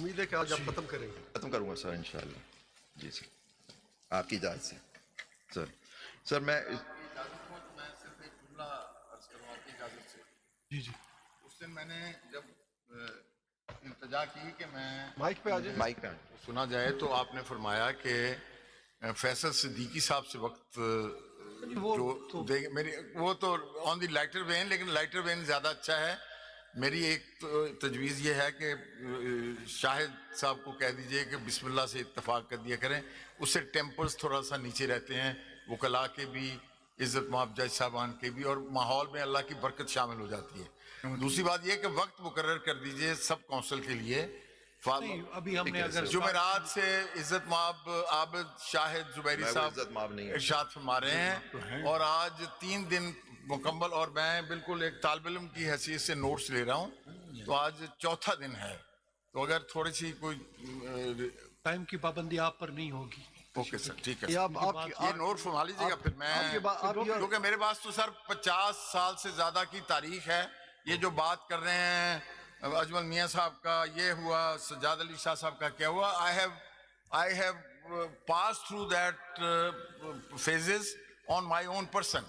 امید ہے کہ آج آپ ختم کریں گے. ختم کروں گا سر انشاءاللہ. جی سر آپ کی اجازت سے. سر میں صرف ایک جملہ عرض کروں آپ کی اجازت سے. جی جی اس دن میں نے جب التجا کی کہ میں مائک پہ آ جائیں. مائک پہ سنا جائے تو آپ نے فرمایا کہ فیصل صدیقی صاحب سے وقت جو دیں گے میری وہ تو آن دی لائٹر وین، لیکن لائٹر وین زیادہ اچھا ہے. میری ایک تجویز یہ ہے کہ شاہد صاحب کو کہہ دیجئے کہ بسم اللہ سے اتفاق کر دیا کریں، اس سے ٹیمپرز تھوڑا سا نیچے رہتے ہیں، وکلاء کے بھی، عزت مآب جج صاحبان کے بھی، اور ماحول میں اللہ کی برکت شامل ہو جاتی ہے. دوسری بات یہ کہ وقت مقرر کر دیجئے سب کونسل کے لیے. ابھی ہم نے اگر جمعرات سے عزت مآب عابد شاہد زبیری صاحب عزت مآب نہیں ہے. ارشاد فرما رہے ہیں، اور آج 3 دن مکمل، اور میں بالکل ایک طالب علم کی حیثیت سے نوٹس لے رہا ہوں، تو آج 4تھا دن ہے. تو اگر تھوڑی سی کوئی ٹائم کی پابندی آپ پر نہیں ہوگی. اوکے سر ٹھیک ہے. یہ نوٹ فرما لیجیے گا پھر میں، کیونکہ میرے پاس تو سر 50 سال سے زیادہ کی تاریخ ہے. یہ جو بات کر رہے ہیں اجمل میاں صاحب کا یہ ہوا، سجاد علی شاہ صاحب کا کیا ہوا، I have passed through that phases on my own person.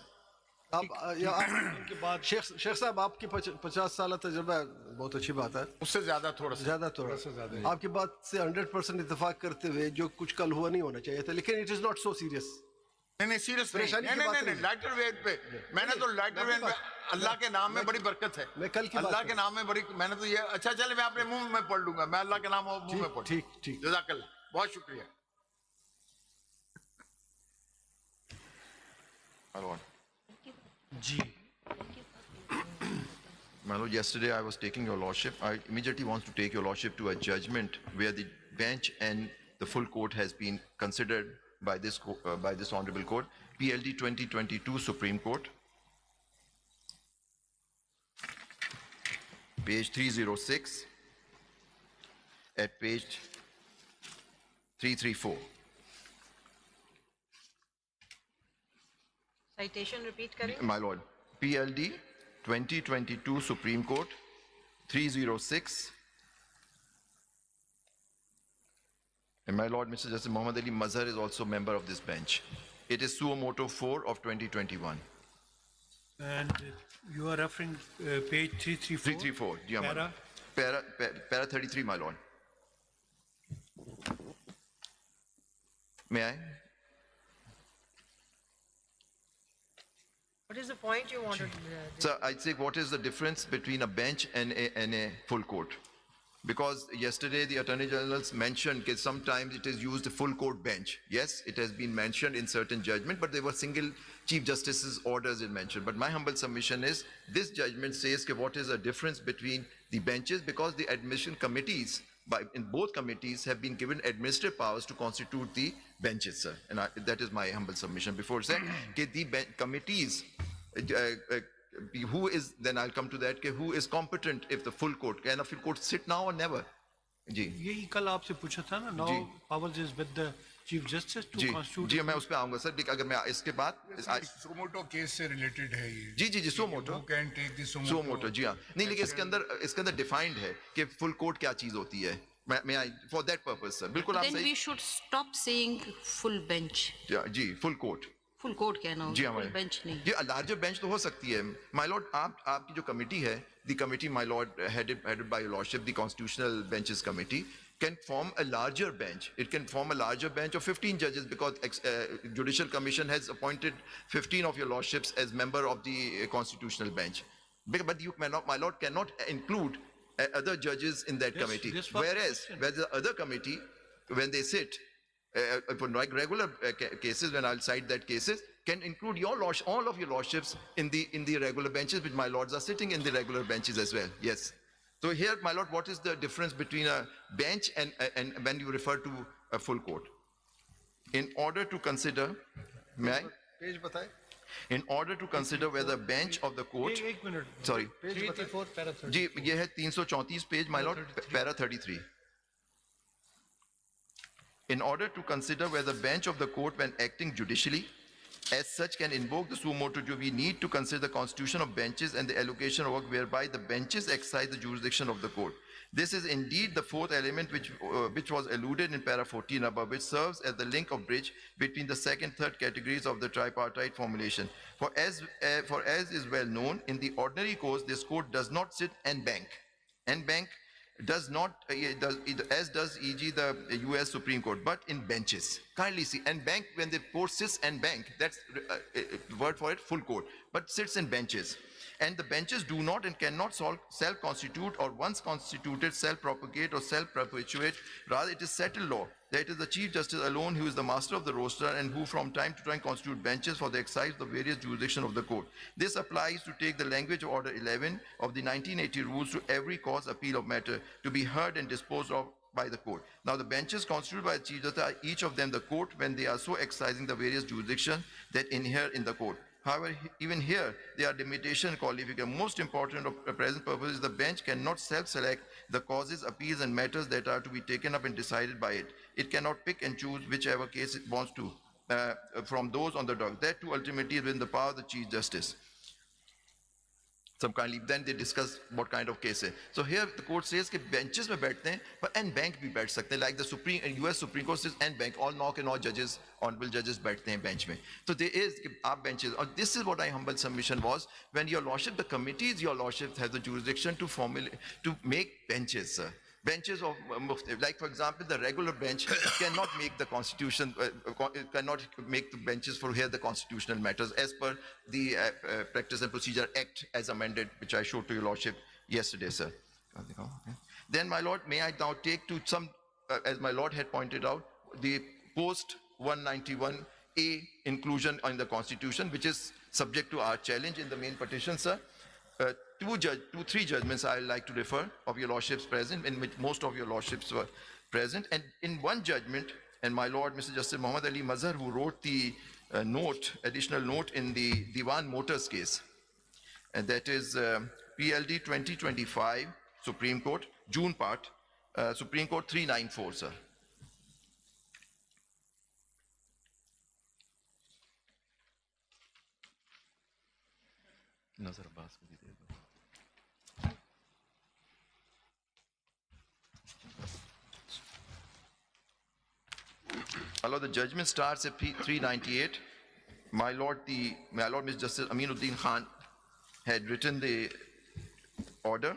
شیخ صاحب آپ کی 50 سالہ تجربہ بہت اچھی بات ہے. اس سے زیادہ تھوڑا سا تھوڑا سا زیادہ آپ کی بات سے 100% اتفاق کرتے ہوئے جو کچھ کل ہوا نہیں ہونا چاہیے تھا، لیکن it is not so serious. نہیں سیریس نہیں، لائٹر ویٹ پہ میں نے تو لائٹر ویٹ پہ اللہ کے نام میں بڑی برکت ہے. میں کل کی اللہ کے نام میں بڑی، میں نے تو یہ اچھا چلے میں اپنے منہ میں پڑھ لوں گا، میں اللہ کے نام منہ میں پڑھ. ٹھیک جزاک اللہ، بہت شکریہ. جی My lord, yesterday I was taking your lordship. I immediately want to take your lordship to a judgment where the bench and the full court has been considered by this honorable court. PLD 2022 Supreme Court, page 306 at page 334. Citation repeat करें. My lord, PLD 2022 Supreme Court 306. And my lord, Mr. Justice Muhammad Ali Mazhar is also member of this bench. It is suo motu 4 of 2021. And you are referring page 334. 334. Ji, my lord. Para 33, my lord. May I? What is the point you wanted? Sir, I'd say what is the difference between a bench and a full court? Because yesterday the Attorney General mentioned that sometimes it is used a full court bench. Yes, it has been mentioned in certain judgment, but there were single Chief Justice's orders it mentioned. But my humble submission is, this judgment says that what is the difference between the benches, because the admission committees in both committees have been given administrative powers to constitute the benches, sir. And that is my humble submission. Before saying that the committees, who is, then I'll come to that, who is competent if the full court, can a full court sit now or never? جی یہی کل آپ سے پوچھا تھا نا. No powers is with the chief justice to constitute. جی میں اس پہ آؤں گا سر. اگر میں اس کے بعد سوموٹو کیس سے ریلیٹڈ ہے یہ. جی سو موٹو. جی ہاں, نہیں لیکن اس کے اندر ڈیفائنڈ ہے کہ فل کورٹ کیا چیز ہوتی ہے. میں فار دیٹ پرپز سر بالکل آپ صحیح. Then we should stop saying full bench. G full court. Full court کہنا ہوگا, فل بینچ نہیں. جی لارجر بینچ تو ہو سکتی ہے. مائی لارڈ آپ کی جو کمیٹی ہے, the committee my lord headed by your lordship, the constitutional benches committee can form a larger bench. It can form a larger bench of 15 judges, because judicial commission has appointed 15 of your lordships as member of the constitutional bench. But you cannot, my lord, cannot include other judges in that committee. Whereas the other committee, when they sit for regular cases, when I'll cite that cases, can include all of your lordships in the regular benches, which my lords are sitting in the regular benches as well. Yes. So here, my lord, what is the difference between a bench and when you refer to a full court? In order to consider, may I? Page بتائیں. In order to consider whether bench of the court, ایک minute, sorry, page 334 para 30. جی یہ ہے 334 page, my lord, para 33. In order to consider whether bench of the court when acting judicially as such can invoke the suo motu, we need to consider the constitution of benches and the allocation of work whereby the benches exercise the jurisdiction of the court. This is indeed the fourth element which was alluded in para 14 above, which serves as the link of bridge between the second, third categories of the tripartite formulation. For as is well known, in the ordinary course, this court does not sit en banc. En banc does not, as does e.g. the US Supreme Court, but in benches. Kindly see, en banc, when the court sits en banc, that's word for it, full court, but sits in benches. And the benches do not and cannot self-constitute or once constituted self-propagate or self-perpetuate. Rather, it is settled law that it is the Chief Justice alone who is the master of the roster and who from time to time constitute benches for the exercise of the various jurisdictions of the court. This applies to take the language of Order 11 of the 1980 rules to every cause appeal of matter to be heard and disposed of by the court. Now, the benches constituted by the Chief Justice are each of them the court when they are so exercising the various jurisdictions that inhere in the court. However, even here, there are limitations and qualifications. Most important of the present purpose is the bench cannot self-select the causes, appeals, and matters that are to be taken up and decided by it. It cannot pick and choose whichever case it wants to from those on the docket. That too ultimately is within the power of the Chief Justice. Then they discuss what kind of case है. So here the court says कि benches में बैठते हैं, but en banc भी बैठ सकते हैं. Like the US Supreme Court says en banc, all judges, honorable judges बैठते हैं bench में. So there is आप benches. And this is what my humble submission was. When your lordship, the committees, your lordship has the jurisdiction to make benches, sir. Benches of Mufti, like for example, the regular bench cannot make the constitution, cannot make the benches for hear the constitutional matters as per the Practice and Procedure Act as amended, which I showed to your lordship yesterday, sir. Then, my lord, may I now take to some, as my lord had pointed out, the post 191A inclusion in the constitution, which is subject to our challenge in the main petition, sir. Three judgments I like to refer of your lordships present, in which most of your lordships were present. And in one judgment, and my lord, Mr. Justice Muhammad Ali Mazhar, who wrote the additional note in the Diwan Motors case, and that is PLD 2025, Supreme Court, June part, Supreme Court 394, sir. Nazar Abbas ko bhi de do. The judgment starts at 398. My lord, Mr. Justice Aminuddin Khan had written the order.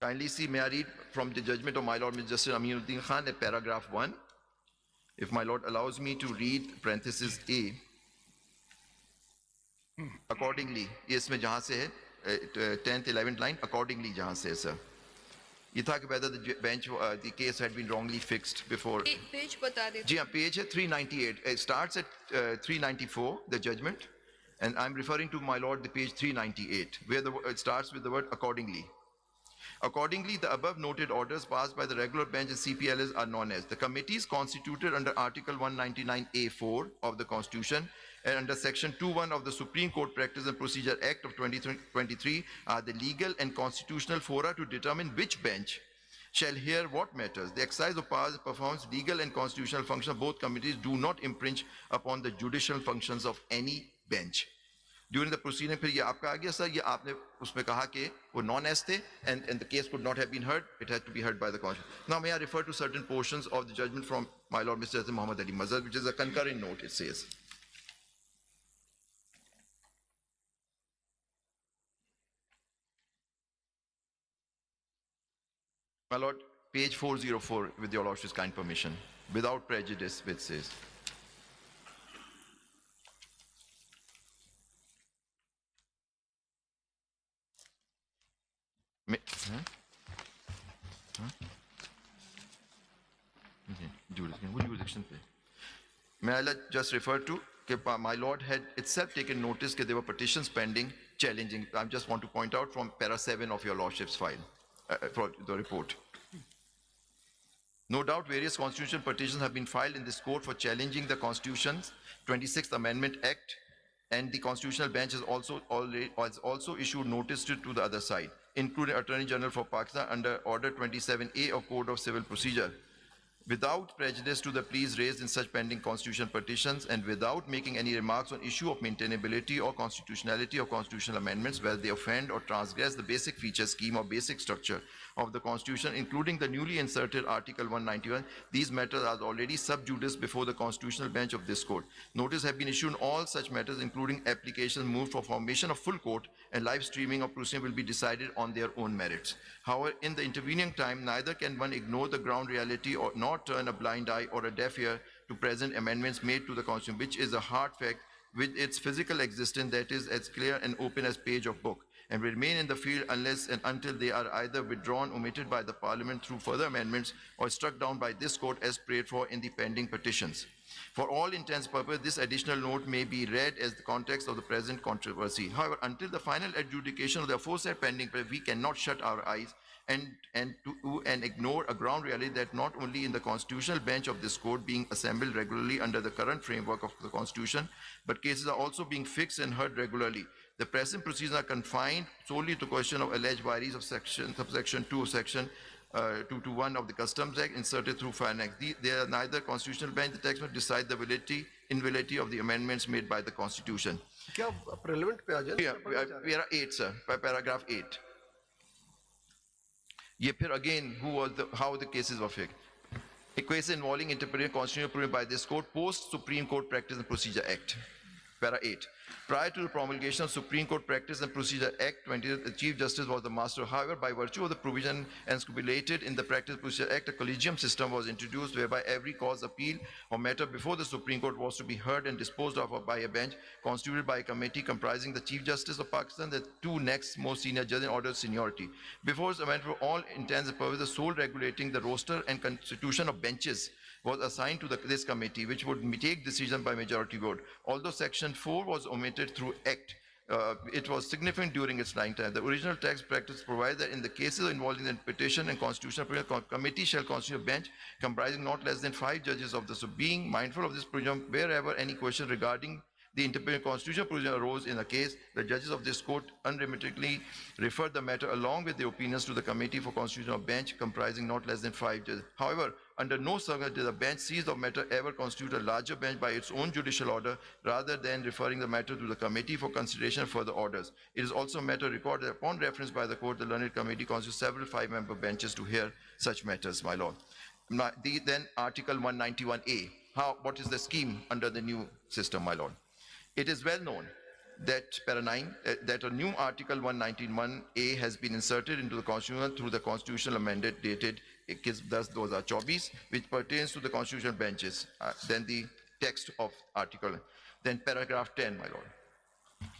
Kindly see, may I read from the judgment of my lord, Mr. Justice Aminuddin Khan, at paragraph 1. If my lord allows me to read parenthesis A. Accordingly, इसमें जहाँ से है 10th 11th line, accordingly जहाँ से है, sir. ये था कि whether the bench, the case had been wrongly fixed before. Page बता देते. जी हाँ, page है 398. It starts at 394, the judgment, and I'm referring to my lord the page 398, where it starts with the word accordingly. Accordingly, the above noted orders passed by the regular bench and CPLS are known as the committees constituted under Article 199A4 of the Constitution and under Section 2(1) of the Supreme Court Practice and Procedure Act of 2023 are the legal and constitutional fora to determine which bench shall hear what matters. The exercise of powers performs legal and constitutional functions of both committees do not impinge upon the judicial functions of any bench. During the proceeding, फिर ये आपका आ गया sir, ये आपने उसमें कहा कि वो non-S थे and the case could not have been heard, it had to be heard by the Constitution. Now may I refer to certain portions of the judgment from my lord Mr. Justice Muhammad Ali Mazhar, which is a concurrent note, it says. My lord, page 404, with your lordship's kind permission, without prejudice, which says. May I just refer to my lord had itself taken notice that there were petitions pending challenging. I just want to point out from para 7 of your lordship's file, for the report. No doubt various constitutional petitions have been filed in this court for challenging the Constitution's 26th Amendment Act, and the Constitutional Bench has also issued notice to the other side, including Attorney General for Pakistan under Order 27A of Code of Civil Procedure. without prejudice to the pleas raised in such pending constitutional petitions and without making any remarks on issue of maintainability or constitutionality of constitutional amendments, whether they offend or transgress the basic feature, scheme, or basic structure of the Constitution, including the newly inserted Article 191. These matters are already sub judice before the constitutional bench of this court. Notice have been issued on all such matters, including applications moved for formation of full court, and live streaming of proceedings will be decided on their own merits. However, in the intervening time, neither can one ignore the ground reality or nor turn a blind eye or a deaf ear to present amendments made to the Constitution, which is a hard fact with its physical existence that is as clear and open as page of book, and will remain in the field unless and until they are either withdrawn, omitted by the Parliament through further amendments, or struck down by this court as prayed for in the pending petitions. For all intents and purposes, this additional note may be read as the context of the present controversy. However, until the final adjudication of the aforesaid pending, we cannot shut our eyes and ignore a ground reality that not only in the constitutional bench of this court being assembled regularly under the current framework of the Constitution, but cases are also being fixed and heard regularly. The present proceedings are confined solely to question of alleged violations of subsection 2 of section 221 of the Customs Act inserted through Finance. They are neither constitutional bench, the text must decide the invalidity of the amendments made by the Constitution. क्या relevant पे आ जाए? Para 8, sir, paragraph 8. ये फिर again, how the cases were fixed. A case involving interpreting constitutional provision by this court post Supreme Court Practice and Procedure Act. Para 8. Prior to the promulgation of Supreme Court Practice and Procedure Act 20, the Chief Justice was the master. However, by virtue of the provision and stipulated in the Practice and Procedure Act, a collegium system was introduced whereby every cause, appeal, or matter before the Supreme Court was to be heard and disposed of by a bench constituted by a committee comprising the Chief Justice of Pakistan, the two next most senior judges in order of seniority. Before its amendment, for all intents and purposes, the sole regulating the roster and constitution of benches was assigned to this committee, which would take decision by majority vote. Although Section 4 was omitted through Act, it was significant during its lifetime. The original text practice provides that in the cases involving the petition and constitutional provision, committee shall constitute a bench comprising not less than 5 judges of the sub. Being mindful of this provision, wherever any question regarding the interpretation constitutional provision arose in a case, the judges of this court unremittingly referred the matter along with their opinions to the committee for constitutional bench comprising not less than 5 judges. However, under no circumstance did the bench seized of matter ever constitute a larger bench by its own judicial order rather than referring the matter to the committee for consideration of further orders. It is also a matter recorded that upon reference by the court, the learned committee constitutes several 5-member benches to hear such matters, my lord. Then Article 191A. What is the scheme under the new system, my lord? It is well known that, para 9, that a new Article 191A has been inserted into the Constitution through the constitutional amendment dated, thus those are Chobis, which pertains to the constitutional benches. Then the text of article. Then paragraph 10, my lord.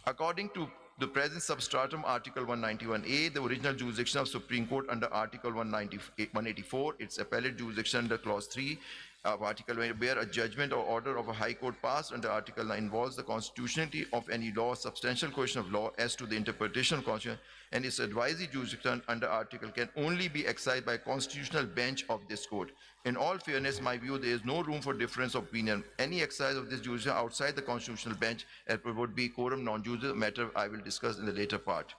According to the present substratum Article 191A, the original jurisdiction of Supreme Court under Article 184, its appellate jurisdiction under Clause 3, of Article 9, where a judgment or order of a High Court passed under Article 9 involves the constitutionality of any law, substantial question of law as to the interpretation of Constitution, and its advisory jurisdiction under Article can only be exercised by a constitutional bench of this court. In all fairness, my view, there is no room for difference of opinion. Any exercise of this jurisdiction outside the constitutional bench would be quorum non-judicial, matter I will discuss in the later part.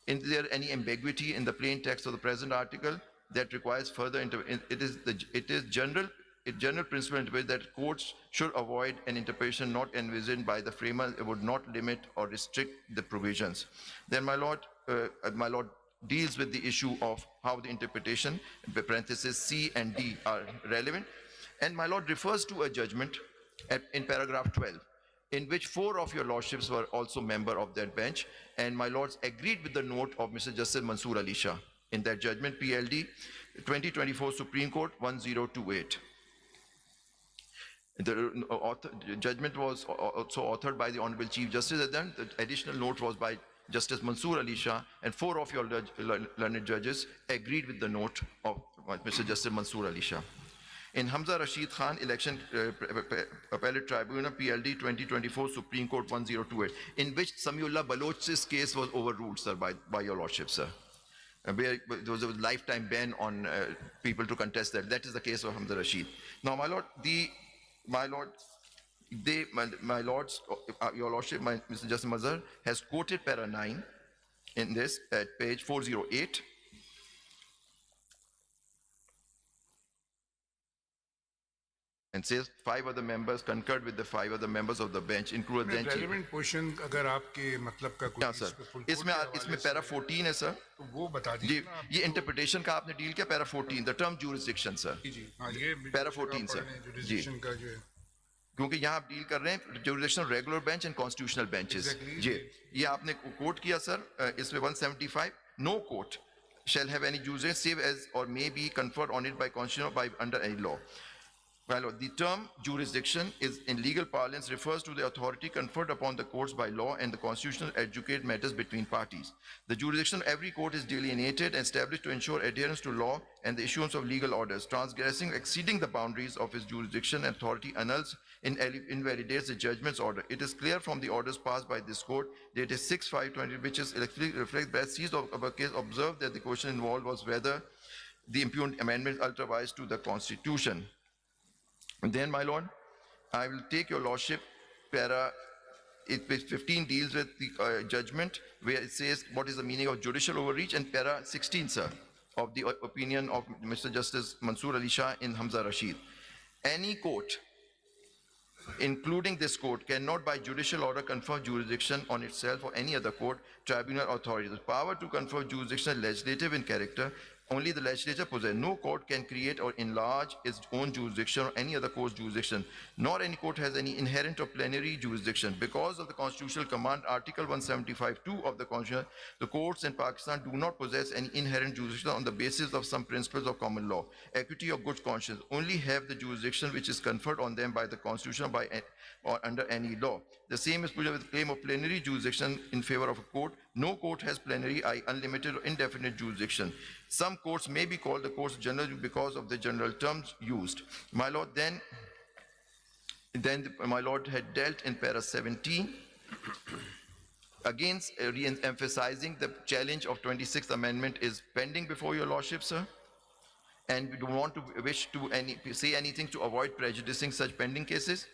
Is there any ambiguity in the plain text of the present article that requires further intervention? It is general principle that courts should avoid an interpretation not envisioned by the framer. It would not limit or restrict the provisions. Then my lord deals with the issue of how the interpretation, parentheses C and D, are relevant. And my lord refers to a judgment in paragraph 12, in which 4 of your lordships were also member of that bench, and my lords agreed with the note of Mr. Justice Mansoor Ali Shah in that judgment, PLD 2024 Supreme Court 1028. The judgment was also authored by the Honorable Chief Justice, and then the additional note was by Justice Mansoor Ali Shah, and 4 of your learned judges agreed with the note of Mr. Justice Mansoor Ali Shah. In Hamza Rashid Khan Election Appellate Tribunal, PLD 2024 Supreme Court 1028, in which Samiullah Baloch's case was overruled, sir, by your lordship, sir. Where there was a lifetime ban on people to contest that. That is the case of Hamza Rashid. Now, my lord, your lordship, Mr. Justice Mazhar, has quoted para 9 in this at page 408. and says 5 other members concurred with the 5 other members of the bench, including then chief. Relevant position اگر آپ کے مطلب کا کوئی ہاں سر, اس میں پیرا 14 ہے سر. تو وہ بتا جی دیجیے نا. یہ انٹرپریٹیشن کا آپ نے ڈیل کیا, پیرا 14 دا ٹرم جورسڈکشن سر. جی ہاں یہ پیرا 14 سر. جی کا جو ہے کیونکہ یہاں آپ ڈیل کر رہے ہیں jurisdictional regular bench and constitutional benches. جی یہ آپ نے کوٹ کیا سر اس میں 175, نو کوٹ shall have any jurisdiction save as or may be conferred on it by constitution or by under any law. Well, the term jurisdiction is in legal parlance refers to the authority conferred upon the courts by law and the constitutional adjudicate matters between parties. The jurisdiction of every court is delineated and established to ensure adherence to law and the issuance of legal orders. Transgressing, exceeding the boundaries of its jurisdiction and authority annuls invalidates the judgment's order. It is clear from the orders passed by this court dated 6/5/20, which is reflect that seized of a case observed that the question involved was whether the impugned amendment ultravies to the Constitution. And then, my lord, I will take your lordship, para 15 deals with the judgment where it says what is the meaning of judicial overreach, and para 16, sir, of the opinion of Mr. Justice Mansoor Ali Shah in Hamza Rashid. Any court, including this court, cannot by judicial order confer jurisdiction on itself or any other court, tribunal, authority. The power to confer jurisdiction is legislative in character. Only the legislature possesses. No court can create or enlarge its own jurisdiction or any other court's jurisdiction, nor any court has any inherent or plenary jurisdiction. Because of the constitutional command, Article 175(2) of the Constitution, the courts in Pakistan do not possess any inherent jurisdiction on the basis of some principles of common law, equity or good conscience. Only have the jurisdiction which is conferred on them by the Constitution or under any law. The same is put with the claim of plenary jurisdiction in favor of a court. No court has plenary, unlimited or indefinite jurisdiction. Some courts may be called the courts general because of the general terms used. My lord, then my lord had dealt in para 17 against re-emphasizing the challenge of 26th Amendment is pending before your lordship, sir. And we don't want to wish to say anything to avoid prejudicing such pending cases.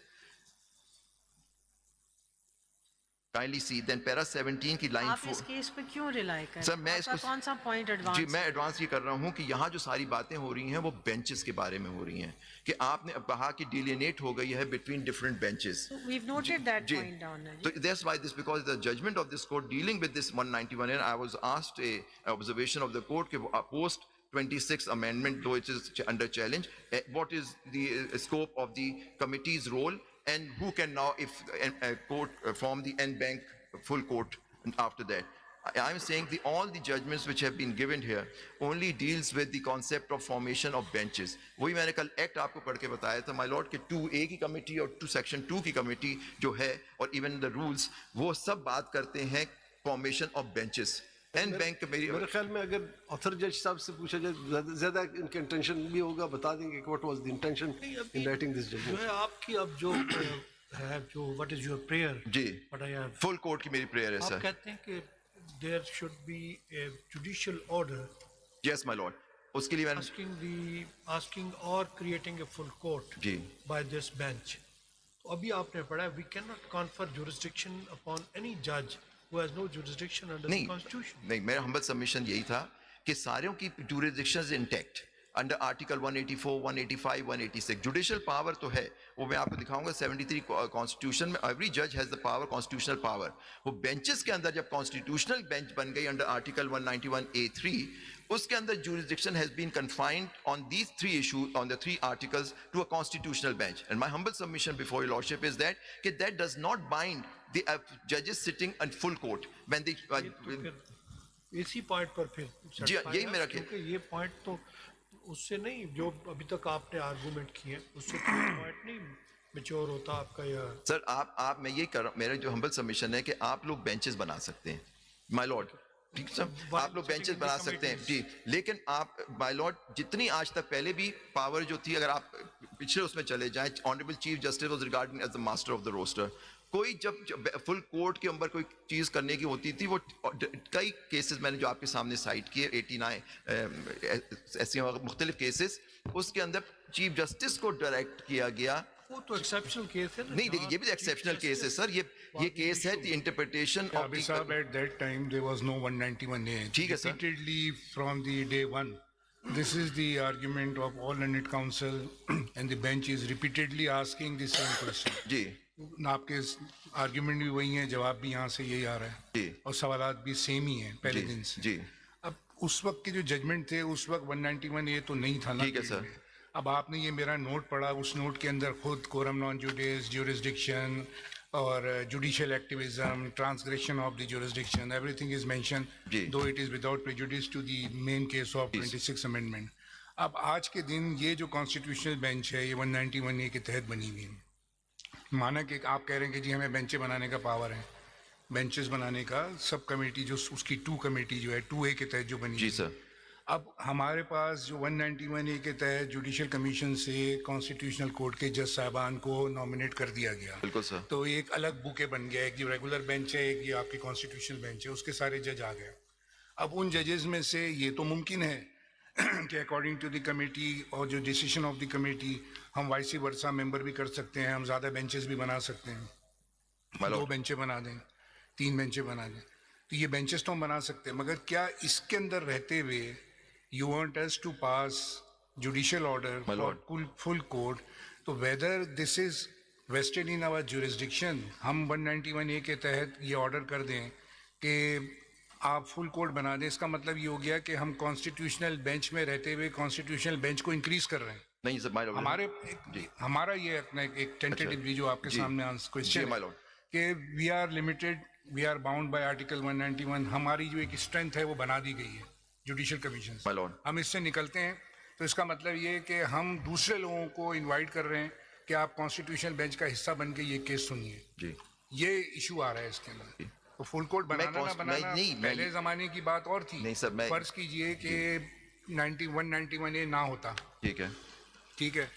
Kindly see, then para 17 کی line 4. آپ اس case پہ کیوں rely کر سر میں اس کو کون سا point advance? جی میں ایڈوانس یہ کر رہا ہوں کہ یہاں جو ساری باتیں ہو رہی ہیں وہ بینچز کے بارے میں ہو رہی ہیں کہ آپ نے کہا کہ ڈیلینیٹ ہو گئی ہے between different benches. we've noted that point down. So that's why this, because the judgment of this court dealing with this 191, and I was asked a observation of the court کہ post 26th Amendment, though it is under challenge, what is the scope of the committee's role, and who can now, if a court form the en banc full court after that. I'm saying all the judgments which have been given here only deals with the concept of formation of benches. وہی میں نے کل act آپ کو پڑھ کے بتایا تھا مائی لارڈ کہ 2A کی کمیٹی اور سیکشن 2 کی کمیٹی جو ہے اور ایون دا رولس وہ سب بات کرتے ہیں formation of benches. And bank میرے خیال میں اگر آتھر جج صاحب سے پوچھا جائے زیادہ ان کا انٹینشن بھی ہوگا, بتا دیں گے کہ what was the intention in writing this judgment. جو ہے آپ کی اب جو ہے جو وٹ از یور پریئر, جی فل کورٹ کی میری پریئر ہے سر. آپ کہتے ہیں کہ there should be a judicial order. Yes my lord, اس کے لیے میں asking or creating a full court G by this bench. تو ابھی آپ نے پڑھا we cannot confer jurisdiction upon any judge who has no jurisdiction under the constitution. نہیں, میرا ہمبل سبمیشن یہی تھا کہ ساروں کی jurisdictions intact under article 184, 185, 186. Judicial power تو ہے, وہ میں آپ کو دکھاؤں گا 73 کانسٹیٹیوشن میں ایوری جج has the power, constitutional power. وہ بینچز کے اندر جب کانسٹیٹیوشنل بینچ بن گئی انڈر آرٹیکل 191A3, اس کے اندر jurisdiction has been confined on these 3 issues, on the 3 articles to a constitutional bench. And my humble submission before your lordship is that does not bind the judges sitting in full court when they اسی point پر پھر جی یہی میرا کیونکہ یہ point تو اس سے نہیں جو ابھی تک آپ نے آرگومنٹ کیے اس سے پوائنٹ نہیں میچور ہوتا آپ کا. یا سر آپ میں یہ کر رہا ہوں, میرا جو ہمبل سبمیشن ہے کہ آپ لوگ بینچز بنا سکتے ہیں مائی لارڈ, ٹھیک سر, آپ لوگ بینچز بنا سکتے ہیں جی, لیکن آپ مائی لارڈ جتنی آج تک پہلے بھی پاور جو تھی, اگر آپ پچھلے اس میں چلے جائیں, honourable chief justice was regarding as the master of the roster. کوئی جب فل کورٹ کے اندر کوئی چیز کرنے کی ہوتی تھی, وہ کئی کیسز میں نے جو آپ کے سامنے سائٹ کیے 89 ایسے مختلف کیسز, اس کے اندر چیف جسٹس کو ڈائریکٹ کیا گیا. وہ تو ایکسیپشنل کیس ہے نہیں, دیکھیے یہ بھی ایکسیپشنل کیس ہے سر, یہ کیس ہے دی انٹرپریٹیشن آف صاحب at that time there was no 191A. ٹھیک ہے سر, repeatedly from the day one This is the argument of all learned counsel and the bench is repeatedly asking the same question. जी आपके argument भी वही है, जवाब भी यहाँ से यही आ रहा जी है और सवालात भी सेम ही हैं पहले दिन से। जी अब उस वक्त के जो जजमेंट थे उस वक्त 191A तो नहीं था ना। ठीक है, सर। अब आपने ये मेरा नोट पढ़ा, उस नोट के अंदर खुद कोरम नॉन जुडिस, ज्यूरिसडिक्शन और judicial activism, transgression of the jurisdiction, everything is mention, जी। Though it is without prejudice to the main case of 26 amendment. अब आज के दिन ये जो कॉन्स्टिट्यूशनल बेंच है ये 191A के तहत बनी हुई है। माना कि आप कह रहे हैं कि जी हमें बेंचें बनाने का पावर है, बेंचेस बनाने का, सब कमेटी जो उसकी 2 कमेटी जो है 2A के तहत जो बनी जी हुई है। सर अब हमारे पास जो 191A के तहत जुडिशियल कमीशन से कॉन्स्टिट्यूशनल कोर्ट के जज साहबान को नॉमिनेट कर दिया गया, बिल्कुल सर तो एक अलग बुके बन गया, एक जो रेगुलर बेंच है, एक ये आपकी कॉन्स्टिट्यूशनल बेंच है, उसके सारे जज आ गए। अब उन जजेस में से ये तो मुमकिन है कि अकॉर्डिंग टू द कमेटी और जो डिसीजन ऑफ द कमेटी हम वाइस वर्सा मेंबर भी कर सकते हैं, हम ज़्यादा बेंचेस भी बना सकते हैं, My 2 lord. बेंचें बना दें, 3 बेंचें बना दें, तो ये बेंचेस तो हम बना सकते हैं। मगर क्या इसके अंदर रहते हुए you want us to pass judicial order My for lord. full court, तो whether this is vested in our jurisdiction, हम 191A के तहत ये ऑर्डर कर दें कि आप फुल कोर्ट बना दें, इसका मतलब ये हो गया कि हम कॉन्स्टिट्यूशनल बेंच में रहते हुए कॉन्स्टिट्यूशनल बेंच को इंक्रीज कर रहे हैं। नहीं सर माय लॉर्ड हमारा ये अपना एक टेंटेटिवली जो आपके जी। सामने जी, क्वेश्चन my lord. कि we are limited, we are bound by article 191, हमारी जो एक स्ट्रेंथ है वो बना दी गई है जुडिशियल कमीशन My lord. हम इससे निकलते हैं तो इसका मतलब ये है कि हम दूसरे लोगों को इनवाइट कर रहे हैं कि आप कॉन्स्टिट्यूशनल बेंच का हिस्सा बन के ये केस सुनिए। जी ये इशू आ रहा है इसके अंदर। तो फुल कोर्ट बनाना ना मैं बनाना नहीं, मैं- पहले जमाने की बात और थी। नहीं सर, मैं- फर्ज कीजिए कि 191A ना होता, ठीक है ठीक है,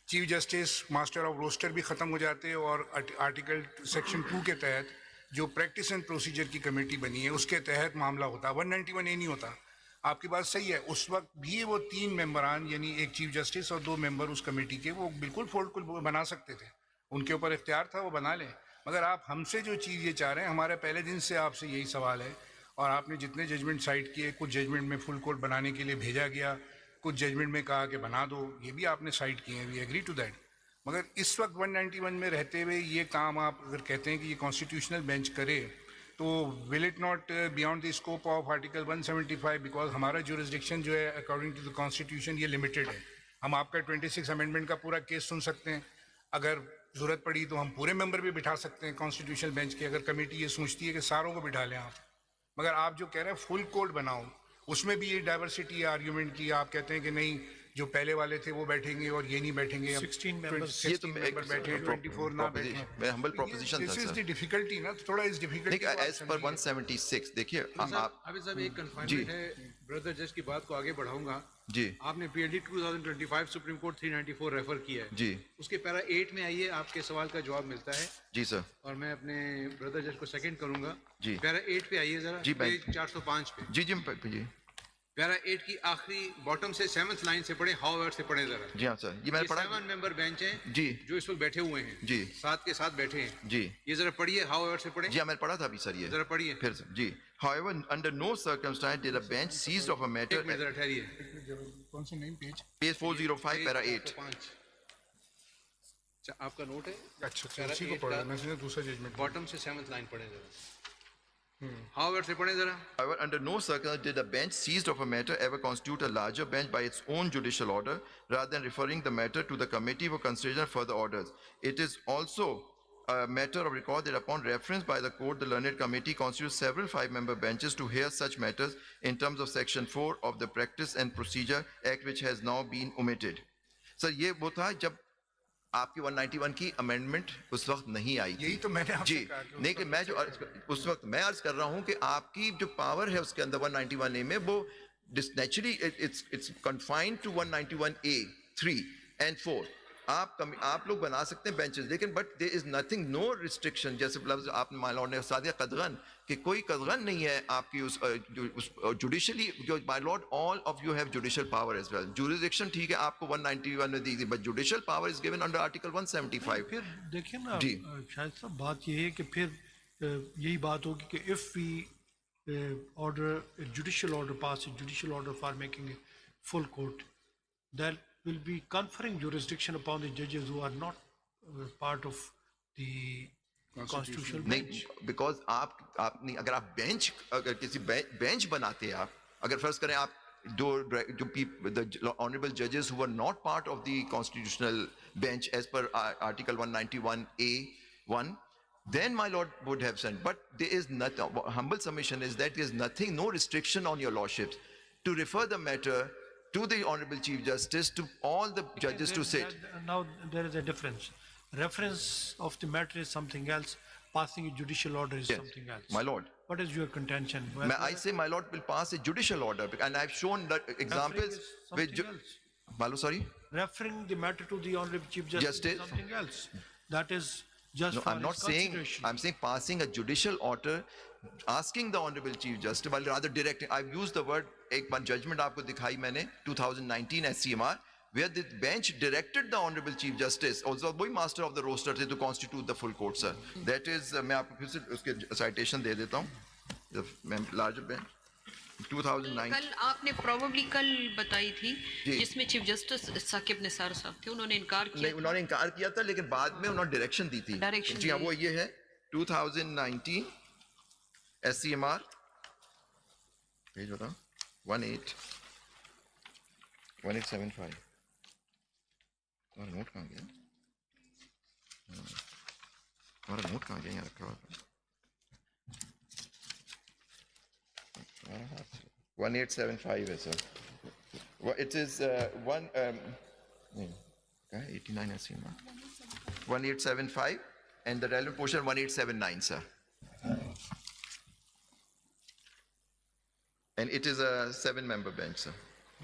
chief justice master of roster भी ख़त्म हो जाते और आर्टिकल सेक्शन 2 के तहत जो प्रैक्टिस एंड प्रोसीजर की कमेटी बनी है उसके तहत मामला होता, 191A नहीं होता। आपकी बात सही है, उस वक्त भी वो 3 मेंबरान यानी एक चीफ जस्टिस और 2 मेंबर उस कमेटी के वो बिल्कुल फुल बना सकते थे, उनके ऊपर इख्तियार था, वो बना लें। मगर आप हमसे जो चीज़ ये चाह रहे हैं, हमारे पहले दिन से आपसे यही सवाल है और आपने जितने जजमेंट साइड किए, कुछ जजमेंट में फुल कोर्ट बनाने के लिए भेजा गया, कुछ जजमेंट में कहा कि बना दो, ये भी आपने साइड किए हैं, वी एग्री टू दैट। मगर इस वक्त 191 में रहते हुए ये काम आप अगर कहते हैं कि ये कॉन्स्टिट्यूशनल बेंच करे तो will it not beyond the scope of article 175, because हमारा ज्यूरिसडिक्शन जो है अकॉर्डिंग टू द कॉन्स्टिट्यूशन ये लिमिटेड है। हम आपका 26 अमेंडमेंट का पूरा केस सुन सकते हैं, अगर ज़रूरत पड़ी तो हम पूरे मेंबर भी बिठा सकते हैं कॉन्स्टिट्यूशनल बेंच के, अगर कमेटी ये सोचती है कि सारों को बिठा लें आप। मगर आप जो कह रहे हैं फुल कोर्ट बनाओ, उसमें भी ये डाइवर्सिटी है आर्ग्यूमेंट की, आप कहते हैं कि नहीं जो पहले वाले थे वो बैठेंगे और ये नहीं बैठेंगे, 16 members। 16 मेंबर बैठे, 24 ना बैठे। मैं हम्बल प्रोपोजिशन था this is sir. The difficulty ना, तो थोड़ा इस डिफिकल्टी नहीं एज पर 176 देखिए आप अभी साहब एक कन्फाइनमेंट है, ब्रदर जज की बात को आगे बढ़ाऊंगा। जी आपने PLD 2025 सुप्रीम कोर्ट 394 रेफर किया है जी उसके पैरा 8 में आइए, आपके सवाल का जवाब मिलता है। जी सर और मैं अपने ब्रदर जज को सेकंड करूंगा। जी। पैरा 8 पे आइए जरा, जी, पेज 405 पे। जी जी पैरा 8 की आखिरी बॉटम से 7th लाइन से पढ़े, हाउ से पढ़े जरा। जी हाँ सर, ये मैंने पढ़ा 7 मेंबर बेंच हैं जी जो इस वक्त बैठे हुए हैं, जी। साथ के साथ बैठे हैं जी ये जरा पढ़िए, हाउ से पढ़े जी हाँ मैंने पढ़ा था अभी सर, ये जरा पढ़िए। फिर से जी। However, under no circumstance did a bench seized of a matter एक मिनट जरा ठहरिए। कौन सी नहीं पेज? page 405 para 8 अच्छा आपका नोट है, अच्छा उसी को पढ़ा, मैं समझा दूसरा जजमेंट। बॉटम से 7th लाइन पढ़े जरा, हाउ से पढ़े जरा। However, under no circumstance did a bench seized of a matter ever constitute a larger bench by its own judicial order, rather than referring the matter to the committee for consideration of further orders. It is also a matter of record that upon reference by the court, the learned committee constitutes several 5-member benches to hear such matters in terms of section 4 of the Practice and Procedure Act, which has now been omitted. Sir, ये वो था जब आपकी 191 की amendment उस वक्त नहीं आई थी। यही तो मैंने आपसे जी कहा कि उस नहीं कि मैं जो उस वक्त मैं अर्ज कर रहा हूं कि आपकी जो पावर है उसके अंदर 191A में वो naturally it's confined to 191A 3 and 4। आप लोग बना सकते हैं बेंचेस, लेकिन but there is nothing, no restriction, जैसे लफ्ज आपने माय लॉर्ड ने सादिया कदगन कि कोई कदगन नहीं है आपकी उस जुडिशली जो my lord all of you have judicial power as well. Jurisdiction ठीक है आपको 191 में दी थी, but judicial power is given under article 175। फिर देखिए ना जी। शायद साहब बात ये है कि फिर यही बात होगी कि if we order a judicial order, pass a judicial order for making a full court, that will be conferring jurisdiction upon the judges who are not part of the constitutional bench. नहीं, because आप नहीं, अगर आप bench, अगर किसी bench बनाते हैं, आप अगर फर्ज करें आप the honorable judges who were not part of the constitutional bench as per Article 191A1, then my lord would have sent. But there is nothing, humble submission is that there is nothing, no restriction on your lordships to refer the matter to the Honorable Chief Justice, to all the judges to sit. Now there is a difference. Reference of the matter is something else. Passing a judicial order is Yes, something else. my lord. What is your contention? I say my lord will pass a judicial order, and I've shown that examples with. Malu, sorry? Referring the matter to the Honorable Chief Justice is something else. That is just No, for I'm not his saying, consideration. I'm saying passing a judicial order, asking the Honorable Chief Justice, well, rather directing. I've used the word, one judgment aapko dikhai maine, 2019 SCMR, where the bench directed the Honorable Chief Justice, also boy master of the roster, to constitute the full court, sir. That is, मैं आपको फिर से उसके citation दे देता हूँ. The larger bench, 2009. कल आपने probably कल बताई थी, जिसमें चीफ जस्टिस साकिब निसार साहब थे, उन्होंने इनकार किया. नहीं, उन्होंने इनकार किया था, लेकिन बाद में उन्होंने डायरेक्शन दी थी. Direction जी हाँ, दी. वो ये है 2019 SCMR पेज बताओ 1875. और नोट कहाँ गया? हमारा नोट कहाँ गया? यहाँ रखा हुआ 1875 है sir. It is 89 SCMR 1875 and the relevant portion 1879, sir. And it is a 7-member bench, sir.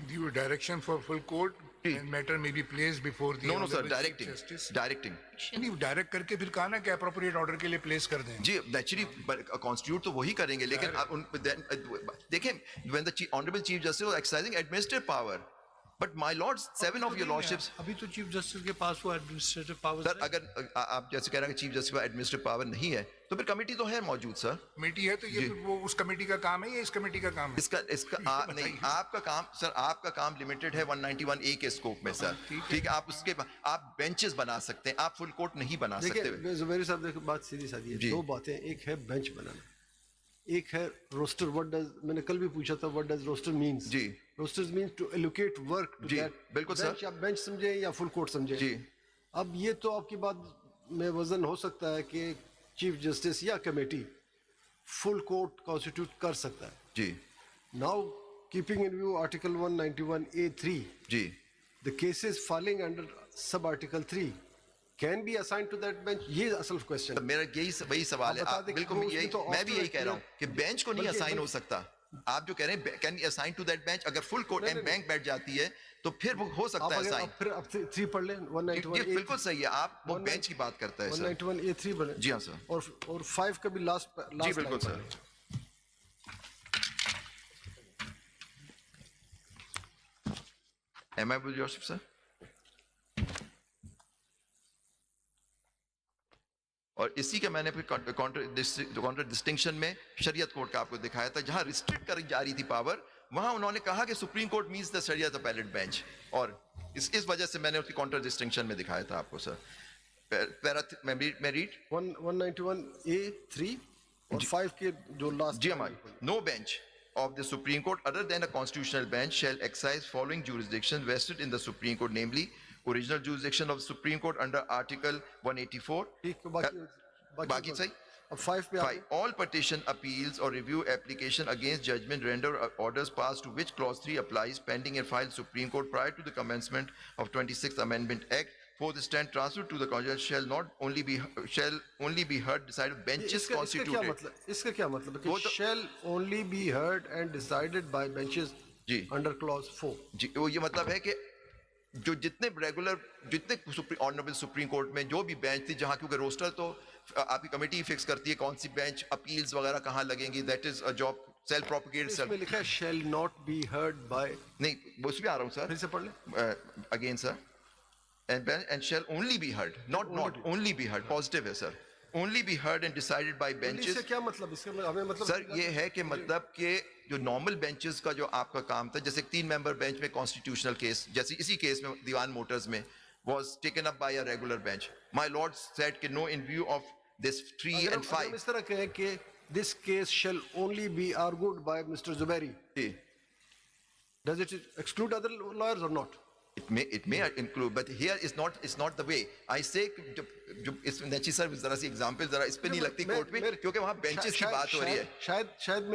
The direction for full court and matter may be placed before the No, sir, Honorable Chief directing. Justice. Directing. नहीं direct करके फिर कहा ना कि appropriate order के लिए place कर दें. जी नेचुरली कॉन्स्टिट्यूट तो वही करेंगे, लेकिन देखें when the honorable chief justice was exercising administrative power, but my lords, 7 of your lordships. अभी तो चीफ जस्टिस के पास वो एडमिनिस्ट्रेटिव पावर्स सर अगर आप जैसे कह रहे हैं कि चीफ जस्टिस का एडमिनिस्ट्रेटिव पावर नहीं है, तो फिर कमेटी तो है मौजूद सर. कमेटी है तो ये फिर वो उस कमेटी का काम है या इस कमेटी का काम है? इसका नहीं, आपका काम सर, आपका काम लिमिटेड है 191A के स्कोप में सर. ठीक है, आप उसके आप बेंचेस बना सकते हैं, आप फुल कोर्ट नहीं बना सकते. देखिए जुबैर साहब, देखो बात सीधी सादी है. दो बातें, एक है बेंच बनाना, एक है रोस्टर. व्हाट डज, मैंने कल भी पूछा था, व्हाट डज रोस्टर मींस? जी, rosters means to allocate work to that. बिल्कुल सर. आप बेंच समझे या फुल कोर्ट समझे. जी. अब ये तो आपकी बात में वजन हो सकता है कि चीफ जस्टिस या कमेटी फुल कोर्ट कॉन्स्टिट्यूट कर सकता है. जी. Now keeping in view article 191A3, जी, the cases falling under sub article 3 can be assigned to that bench. ये असल क्वेश्चन तो मेरा यही वही सवाल है. बता आप दें कि बिल्कुल वो यही, उसमें तो मैं भी यही कह रहा हूँ ऑप्शनल कि बेंच को नहीं असाइन हो सकता. आप जो कह रहे हैं can be assign to that bench, अगर फुल कोर्ट एंड बैंक बैठ जाती है तो फिर वो हो सकता है असाइन. फिर अब 3 पढ़ लें. ये 191A बिल्कुल सही है, आप वो बेंच की बात करता है सर. 191A3 बने. जी हाँ सर. और 5 का भी लास्ट जी बिल्कुल sir. Am I with your sir? और इसी का मैंने फिर काउंटर डिस्टिंक्शन में शरीयत कोर्ट का आपको दिखाया था, जहां रिस्ट्रिक्ट करी जा रही थी पावर, वहां उन्होंने कहा कि सुप्रीम कोर्ट मींस द शरीयत अपीलेट बेंच, और इस वजह से मैंने उसकी काउंटर डिस्टिंक्शन में दिखाया था आपको सर. मैं रीड 191A3 और 5 के जो लास्ट. जी हमारे no bench of the Supreme Court other than a constitutional bench shall exercise following jurisdiction vested in the Supreme Court, namely original jurisdiction of the Supreme Court under Article 184. ठीक, बाकी सही. अब 5 पे 5. All petition, appeals or review application against judgment, render or orders passed to which clause 3 applies pending and filed Supreme Court prior to the commencement of 26th Amendment Act for the stand transferred to the Congress shall only be heard decided benches constituted. इसका क्या मतलब है कि shall only be heard and decided by benches ji. under clause 4. जी, वो ये मतलब है कि जो जितने ऑनरेबल सुप्रीम कोर्ट में जो भी बेंच थी, जहां क्योंकि रोस्टर तो आपकी कमेटी फिक्स करती है कौन सी बेंच, अपील्स वगैरह कहां लगेंगी, that is a job self propagated. इसमें लिखा है shall not be heard by. नहीं, वो उसमें आ रहा हूं सर, फिर से पढ़ ले. Again sir, and shall only be heard, not only be heard. Positive है sir. only be heard and decided by benches. इससे क्या मतलब, इसका हमें मतलब سر یہ ہے کہ مطلب کہ جو نارمل بینچز کا جو آپ کا کام تھا، جیسے 3 ممبر بینچ میں کانسٹیٹیوشنل کیس، جیسے اسی کیس میں دیوان موٹرز میں was taken up by a regular bench. My lord said کہ no, in view of this 3 اگر and ہم 5. اس طرح کہیں کہ this case shall only be argued by Mr. Zubairi, does it exclude other lawyers or not? It may include, but here it's not the way. I say جو اس نیچی سر ذرا سی example ذرا اس پہ نہیں لگتی کورٹ میں، کیونکہ وہاں بینچز کی بات ہو رہی ہے. شاید